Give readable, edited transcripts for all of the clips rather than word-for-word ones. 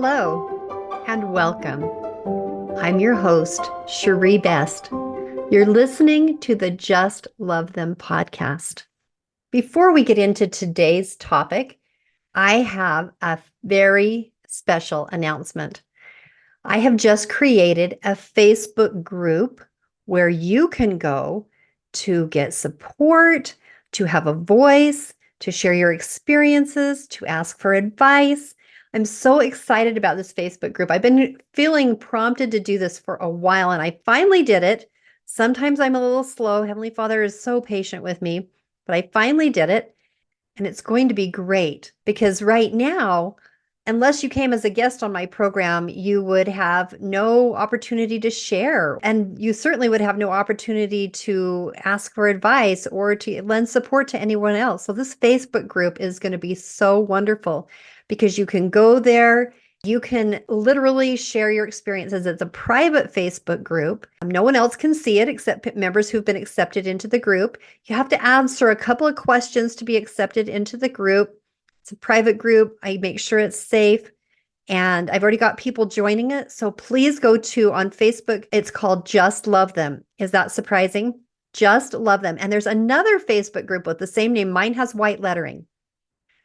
Hello and welcome. I'm your host, Cherie Best. You're listening to the Just Love Them podcast. Before we get into today's topic, I have a very special announcement. I have just created a Facebook group where you can go to get support, to have a voice, to share your experiences, to ask for advice. I'm so excited about this Facebook group. I've been feeling prompted to do this for a while, and I finally did it. Sometimes I'm a little slow. Heavenly Father is so patient with me, but I finally did it. And it's going to be great because right now, unless you came as a guest on my program, you would have no opportunity to share. And you certainly would have no opportunity to ask for advice or to lend support to anyone else. So this Facebook group is going to be so wonderful because you can go there. You can literally share your experiences. It's a private Facebook group. No one else can see it except members who've been accepted into the group. You have to answer a couple of questions to be accepted into the group. It's a private group. I make sure it's safe. And I've already got people joining it. So please go to on Facebook. It's called Just Love Them. Is that surprising? Just Love Them. And there's another Facebook group with the same name. Mine has white lettering.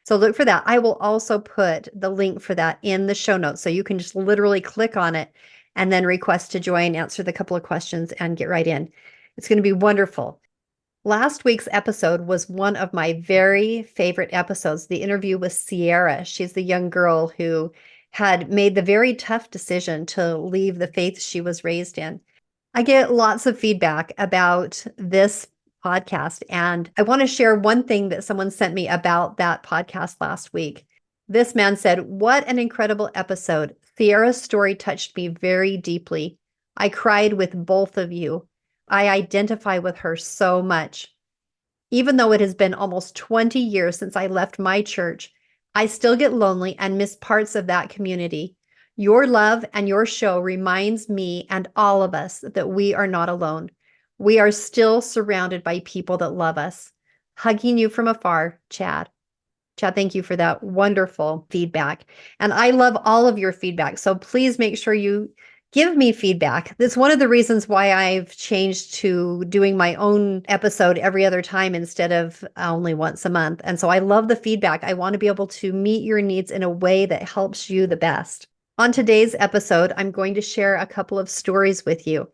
So look for that. I will also put the link for that in the show notes. So you can just literally click on it and then request to join, answer the couple of questions, and get right in. It's going to be wonderful. Last week's episode was one of my very favorite episodes, the interview with Sierra. She's the young girl who had made the very tough decision to leave the faith she was raised in. I get lots of feedback about this podcast, and I want to share one thing that someone sent me about that podcast last week. This man said, "What an incredible episode. Sierra's story touched me very deeply. I cried with both of you. I identify with her so much. Even though it has been almost 20 years since I left my church, I still get lonely and miss parts of that community. Your love and your show reminds me and all of us that we are not alone. We are still surrounded by people that love us. Hugging you from afar, Chad." Chad, thank you for that wonderful feedback. And I love all of your feedback. So please make sure you give me feedback. That's one of the reasons why I've changed to doing my own episode every other time instead of only once a month. And so I love the feedback. I want to be able to meet your needs in a way that helps you the best. On today's episode, I'm going to share a couple of stories with you.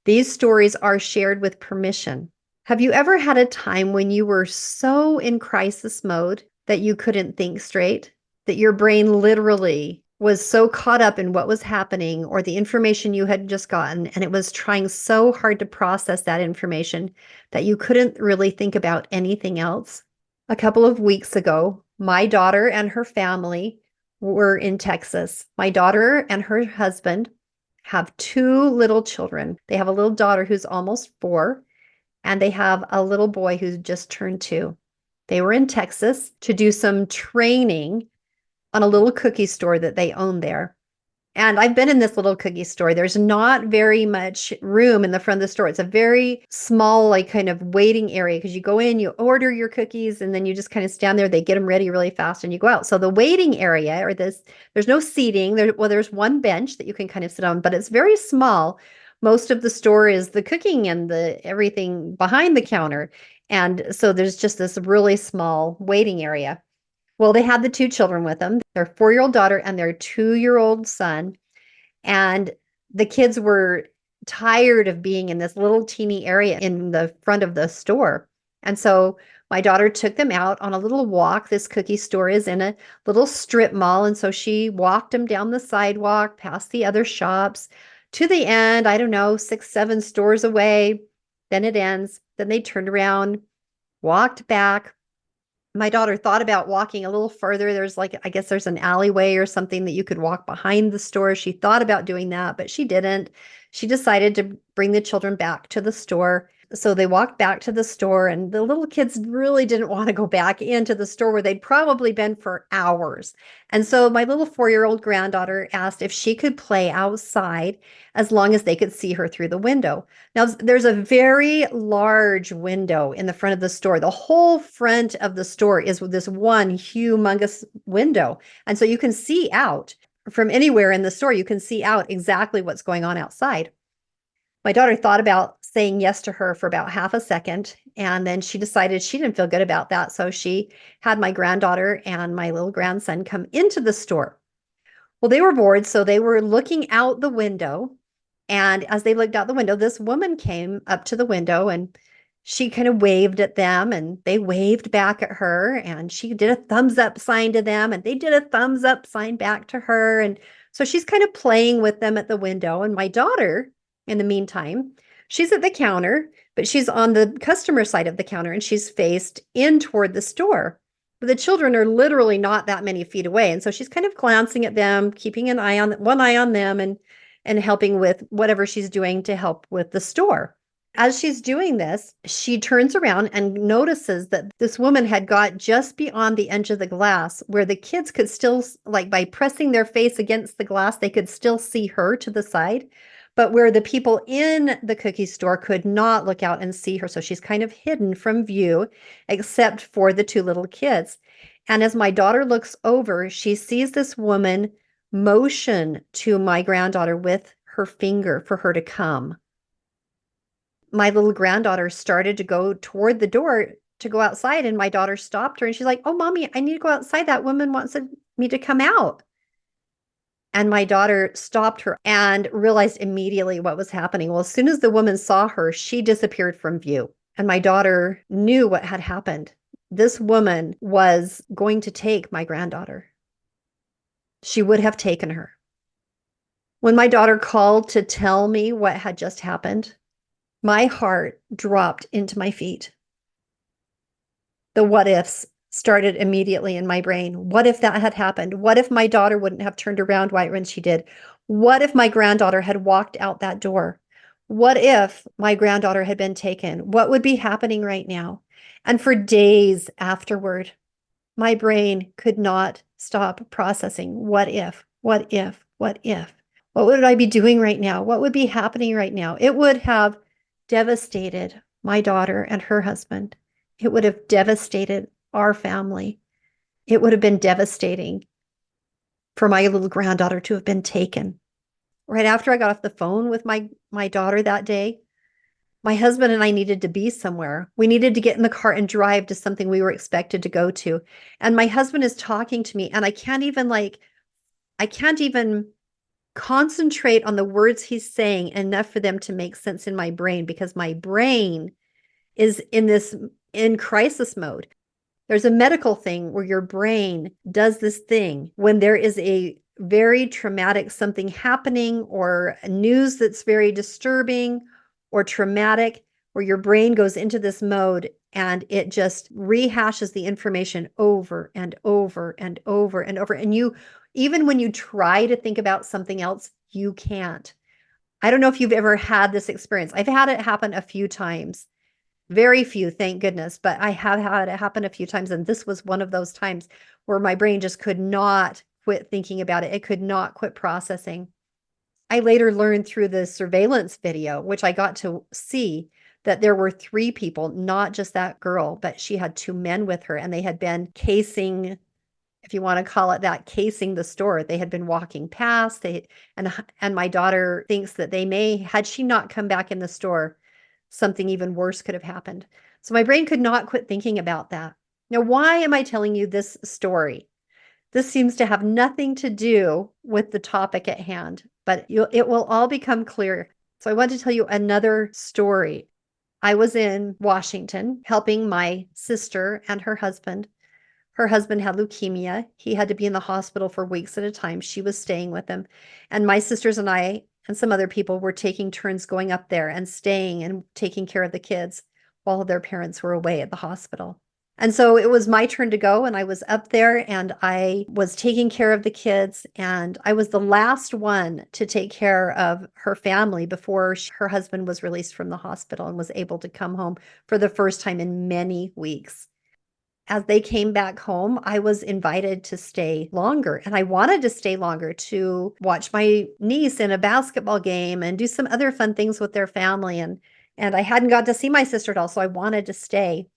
These stories are shared with permission. Have you ever had a time when you were so in crisis mode that you couldn't think straight, that your brain literally was so caught up in what was happening or the information you had just gotten, and it was trying so hard to process that information that you couldn't really think about anything else? A couple of weeks ago, my daughter and her family were in Texas. My daughter and her husband have two little children. They have a little daughter who's almost 4, and they have a little boy who's just turned 2. They were in Texas to do some training on a little cookie store that they own there. And I've been in this little cookie store. There's not very much room in the front of the store. It's a very small, like kind of waiting area because you go in, you order your cookies, and then you just kind of stand there. They get them ready really fast and you go out. So the waiting area or there's no seating. There's one bench that you can kind of sit on, but it's very small. Most of the store is the cooking and the everything behind the counter. And so there's just this really small waiting area. Well, they had the two children with them, their 4-year-old daughter and their 2-year-old son. And the kids were tired of being in this little teeny area in the front of the store. And so my daughter took them out on a little walk. This cookie store is in a little strip mall. And so she walked them down the sidewalk, past the other shops, to the end, I don't know, 6, 7 stores away. Then it ends. Then they turned around, walked back. My daughter thought about walking a little further. I guess there's an alleyway or something that you could walk behind the store. She thought about doing that, but she didn't. She decided to bring the children back to the store. So they walked back to the store, and the little kids really didn't want to go back into the store where they'd probably been for hours. And so my little 4-year-old granddaughter asked if she could play outside as long as they could see her through the window. Now, there's a very large window in the front of the store. The whole front of the store is with this one humongous window. And so you can see out. from anywhere in the store, you can see out exactly what's going on outside. My daughter thought about saying yes to her for about half a second, and then she decided she didn't feel good about that. So she had my granddaughter and my little grandson come into the store. Well, they were bored, so they were looking out the window. And as they looked out the window, this woman came up to the window and she kind of waved at them and they waved back at her. And she did a thumbs up sign to them and they did a thumbs up sign back to her. And so she's kind of playing with them at the window. And my daughter, in the meantime, she's at the counter, but she's on the customer side of the counter and she's faced in toward the store. But the children are literally not that many feet away. And so she's kind of glancing at them, keeping an eye on one eye on them and helping with whatever she's doing to help with the store. As she's doing this, she turns around and notices that this woman had got just beyond the edge of the glass where the kids could still, like by pressing their face against the glass, they could still see her to the side, but where the people in the cookie store could not look out and see her. So she's kind of hidden from view, except for the two little kids. And as my daughter looks over, she sees this woman motion to my granddaughter with her finger for her to come. My little granddaughter started to go toward the door to go outside, and my daughter stopped her and she's like, "Oh, mommy, I need to go outside. That woman wants me to come out." And my daughter stopped her and realized immediately what was happening. Well, as soon as the woman saw her, she disappeared from view. And my daughter knew what had happened. This woman was going to take my granddaughter. She would have taken her. When my daughter called to tell me what had just happened, my heart dropped into my feet. The what ifs started immediately in my brain. What if that had happened? What if my daughter wouldn't have turned around right when she did? What if my granddaughter had walked out that door? What if my granddaughter had been taken? What would be happening right now? And for days afterward, my brain could not stop processing what if, what if, what if. What would I be doing right now? What would be happening right now? It would have devastated my daughter and her husband. It would have devastated our family. It would have been devastating for my little granddaughter to have been taken. Right after I got off the phone with my daughter that day, my husband and I needed to be somewhere. We needed to get in the car and drive to something we were expected to go to. And my husband is talking to me and I can't even concentrate on the words he's saying enough for them to make sense in my brain, because my brain is in crisis mode. There's a medical thing where your brain does this thing when there is a very traumatic something happening or news that's very disturbing or traumatic, where your brain goes into this mode and it just rehashes the information over and over and over and over. And you, even when you try to think about something else, you can't. I don't know if you've ever had this experience. I've had it happen a few times. Very few, thank goodness, but I have had it happen a few times. And this was one of those times where my brain just could not quit thinking about it. It could not quit processing. I later learned through the surveillance video, which I got to see, that there were 3 people, not just that girl, but she had 2 men with her, and they had been casing, if you want to call it that, casing the store. They had been walking past. And my daughter thinks that they may, had she not come back in the store, something even worse could have happened. So my brain could not quit thinking about that. Now, why am I telling you this story? This seems to have nothing to do with the topic at hand, but it will all become clear. So I want to tell you another story. I was in Washington helping my sister and her husband. Her husband had leukemia. He had to be in the hospital for weeks at a time. She was staying with him. And my sisters and I and some other people were taking turns going up there and staying and taking care of the kids while their parents were away at the hospital. And so it was my turn to go, and I was up there and I was taking care of the kids, and I was the last one to take care of her family before her husband was released from the hospital and was able to come home for the first time in many weeks. As they came back home, I was invited to stay longer, and I wanted to stay longer to watch my niece in a basketball game and do some other fun things with their family. And I hadn't got to see my sister at all, so I wanted to stay.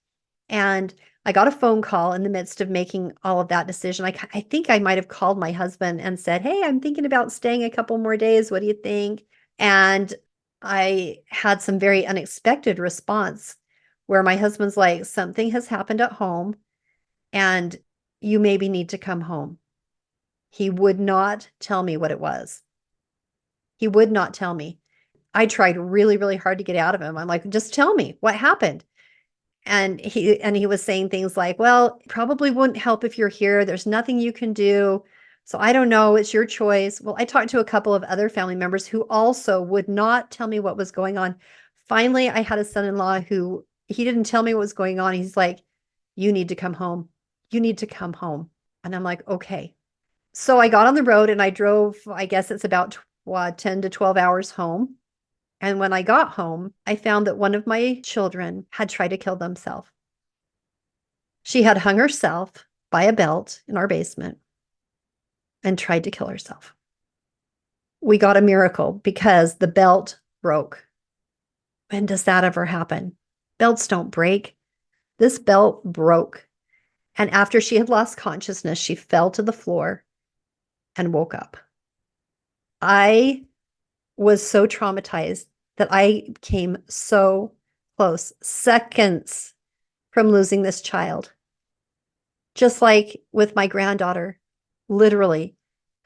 And I got a phone call in the midst of making all of that decision. I think I might have called my husband and said, "Hey, I'm thinking about staying a couple more days. What do you think?" And I had some very unexpected response where my husband's like, "Something has happened at home and you maybe need to come home." He would not tell me what it was. He would not tell me. I tried really, really hard to get out of him. I'm like, "Just tell me what happened." And he was saying things like, "Well, probably wouldn't help if you're here. There's nothing you can do. So I don't know. It's your choice." Well, I talked to a couple of other family members who also would not tell me what was going on. Finally, I had a son-in-law who he didn't tell me what was going on. He's like, "You need to come home. You need to come home." And I'm like, "Okay." So I got on the road and I drove, I guess it's about 10 to 12 hours home. And when I got home, I found that one of my children had tried to kill themselves. She had hung herself by a belt in our basement and tried to kill herself. We got a miracle because the belt broke. When does that ever happen? Belts don't break. This belt broke. And after she had lost consciousness, she fell to the floor and woke up. I was so traumatized that I came so close, seconds from losing this child. Just like with my granddaughter, literally,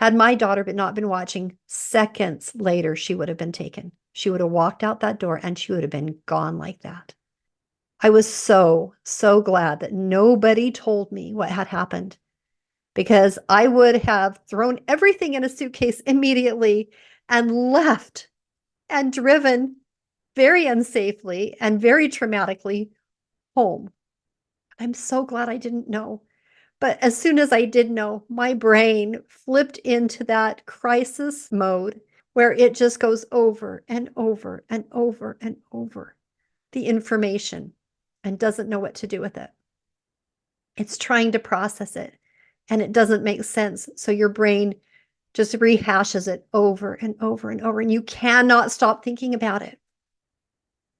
had my daughter but not been watching, seconds later, she would have been taken. She would have walked out that door and she would have been gone like that. I was so, so glad that nobody told me what had happened because I would have thrown everything in a suitcase immediately and left and driven very unsafely and very traumatically home. I'm so glad I didn't know. But as soon as I did know, my brain flipped into that crisis mode where it just goes over and over and over and over the information and doesn't know what to do with it. It's trying to process it and it doesn't make sense. So your brain just rehashes it over and over and over, and you cannot stop thinking about it.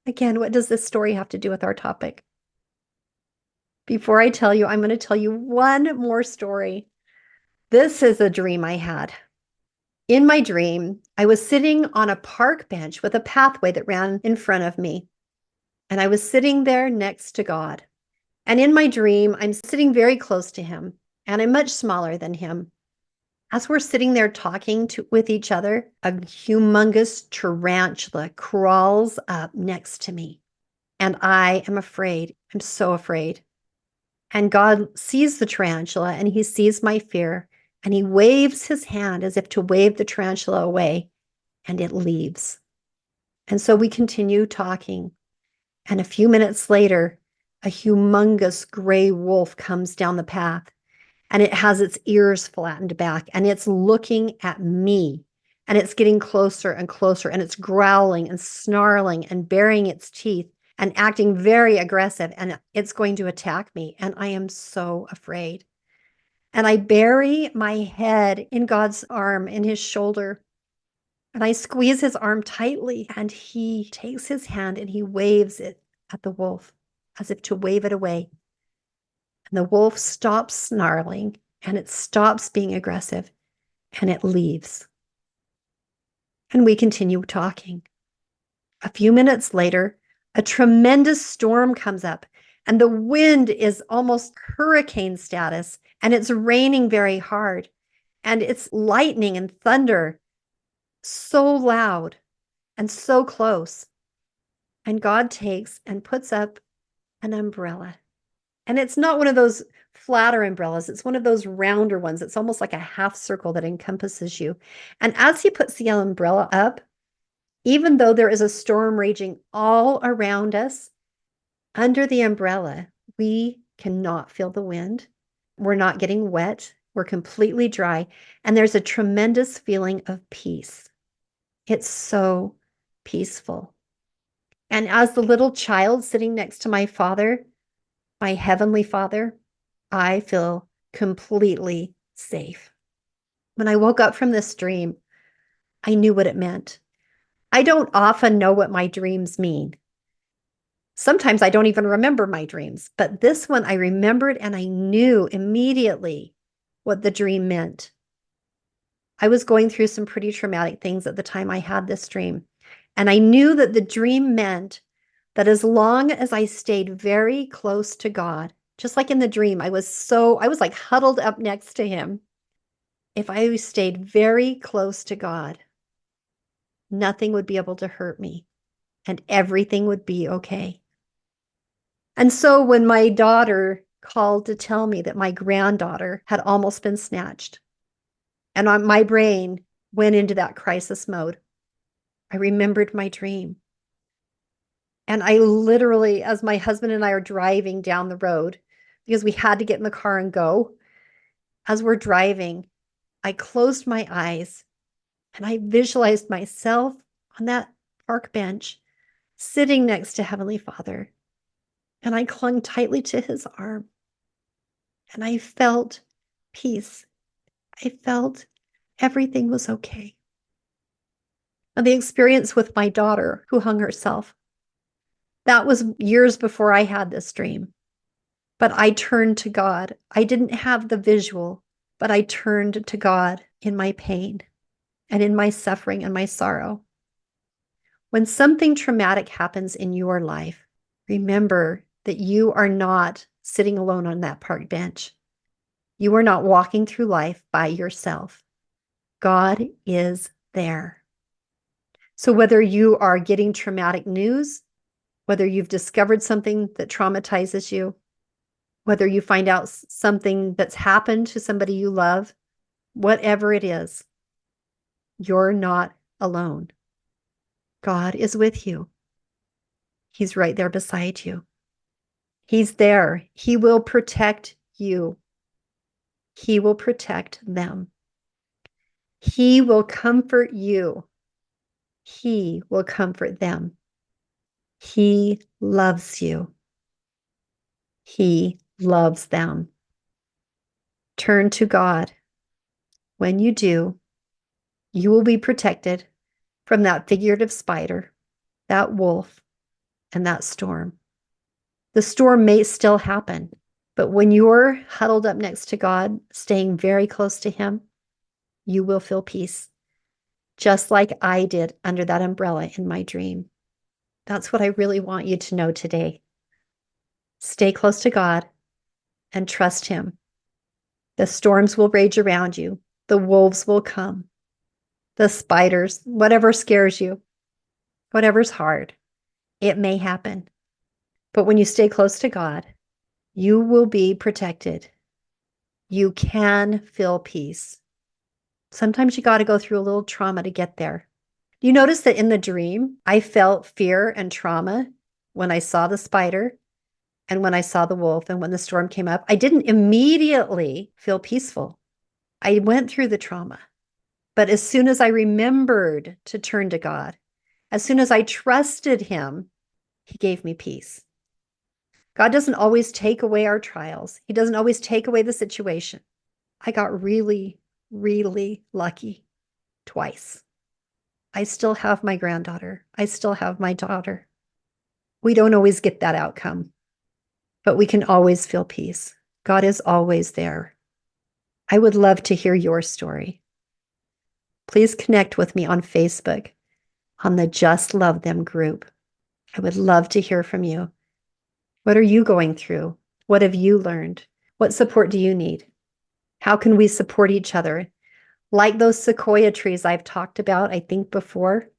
Again, what does this story have to do with our topic? Before I tell you, I'm going to tell you one more story. This is a dream I had. In my dream, I was sitting on a park bench with a pathway that ran in front of me, and I was sitting there next to God. And in my dream, I'm sitting very close to him, and I'm much smaller than him. As we're sitting there talking with each other, a humongous tarantula crawls up next to me, and I am afraid. I'm so afraid. And God sees the tarantula and he sees my fear and he waves his hand as if to wave the tarantula away, and it leaves. And so we continue talking. And a few minutes later, a humongous gray wolf comes down the path and it has its ears flattened back and it's looking at me and it's getting closer and closer and it's growling and snarling and baring its teeth and acting very aggressive, and it's going to attack me. And I am so afraid. And I bury my head in God's arm, in his shoulder, and I squeeze his arm tightly. And he takes his hand and he waves it at the wolf as if to wave it away. And the wolf stops snarling and it stops being aggressive and it leaves. And we continue talking. A few minutes later, a tremendous storm comes up and the wind is almost hurricane status and it's raining very hard and it's lightning and thunder so loud and so close. And God takes and puts up an umbrella. And it's not one of those flatter umbrellas. It's one of those rounder ones. It's almost like a half circle that encompasses you. And as he puts the umbrella up, even though there is a storm raging all around us, under the umbrella, we cannot feel the wind. We're not getting wet. We're completely dry. And there's a tremendous feeling of peace. It's so peaceful. And as the little child sitting next to my father, my heavenly Father, I feel completely safe. When I woke up from this dream, I knew what it meant. I don't often know what my dreams mean. Sometimes I don't even remember my dreams, but this one I remembered and I knew immediately what the dream meant. I was going through some pretty traumatic things at the time I had this dream. And I knew that the dream meant that as long as I stayed very close to God, just like in the dream, I was like huddled up next to him. If I stayed very close to God, nothing would be able to hurt me and everything would be okay. And so when my daughter called to tell me that my granddaughter had almost been snatched, and my brain went into that crisis mode, I remembered my dream. And I literally, as my husband and I are driving down the road, because we had to get in the car and go, as we're driving, I closed my eyes and I visualized myself on that park bench, sitting next to Heavenly Father. And I clung tightly to his arm. And I felt peace. I felt everything was okay. And the experience with my daughter who hung herself, that was years before I had this dream. But I turned to God. I didn't have the visual, but I turned to God in my pain and in my suffering and my sorrow. When something traumatic happens in your life, remember that you are not sitting alone on that park bench. You are not walking through life by yourself. God is there. So whether you are getting traumatic news, whether you've discovered something that traumatizes you, whether you find out something that's happened to somebody you love, whatever it is, you're not alone. God is with you. He's right there beside you. He's there. He will protect you. He will protect them. He will comfort you. He will comfort them. He loves you. He loves them. Turn to God. When you do, you will be protected from that figurative spider, that wolf, and that storm. The storm may still happen, but when you're huddled up next to God, staying very close to him, you will feel peace, just like I did under that umbrella in my dream. That's what I really want you to know today. Stay close to God and trust him. The storms will rage around you. The wolves will come. The spiders, whatever scares you, whatever's hard, it may happen. But when you stay close to God, you will be protected. You can feel peace. Sometimes you got to go through a little trauma to get there. You notice that in the dream, I felt fear and trauma when I saw the spider and when I saw the wolf and when the storm came up. I didn't immediately feel peaceful. I went through the trauma. But as soon as I remembered to turn to God, as soon as I trusted him, he gave me peace. God doesn't always take away our trials. He doesn't always take away the situation. I got really, really lucky twice. I still have my granddaughter. I still have my daughter. We don't always get that outcome, but we can always feel peace. God is always there. I would love to hear your story. Please connect with me on Facebook on the Just Love Them group. I would love to hear from you. What are you going through? What have you learned? What support do you need? How can we support each other? Like those sequoia trees I've talked about, I think before.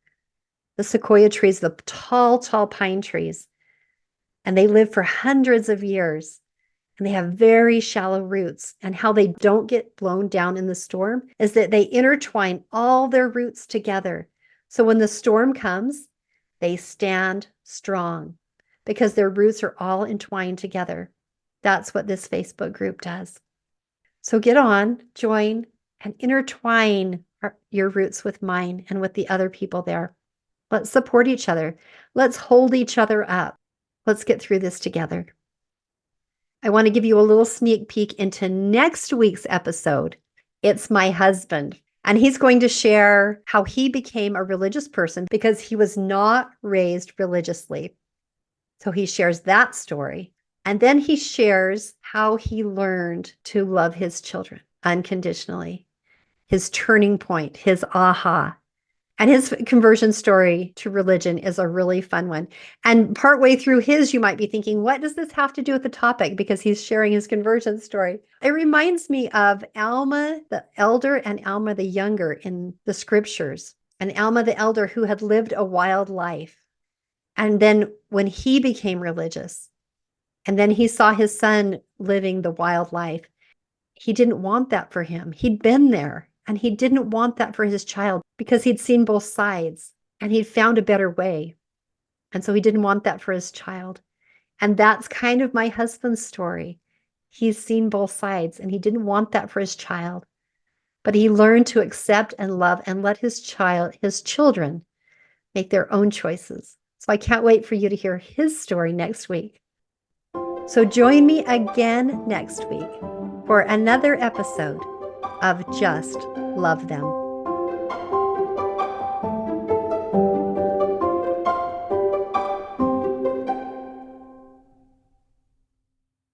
The sequoia trees, the tall, tall pine trees, and they live for hundreds of years. And they have very shallow roots. And how they don't get blown down in the storm is that they intertwine all their roots together. So when the storm comes, they stand strong because their roots are all entwined together. That's what this Facebook group does. So get on, join, and intertwine your roots with mine and with the other people there. Let's support each other. Let's hold each other up. Let's get through this together. I want to give you a little sneak peek into next week's episode. It's my husband, and he's going to share how he became a religious person because he was not raised religiously. So he shares that story. And then he shares how he learned to love his children unconditionally, his turning point, his aha. And his conversion story to religion is a really fun one. And partway through his, you might be thinking, what does this have to do with the topic? Because he's sharing his conversion story. It reminds me of Alma the elder and Alma the younger in the scriptures. And Alma the elder, who had lived a wild life. And then when he became religious, and then he saw his son living the wild life, he didn't want that for him. He'd been there. And he didn't want that for his child because he'd seen both sides and he'd found a better way. And so he didn't want that for his child. And that's kind of my husband's story. He's seen both sides and he didn't want that for his child. But he learned to accept and love and let his children make their own choices. So I can't wait for you to hear his story next week. So join me again next week for another episode of Just Love Them.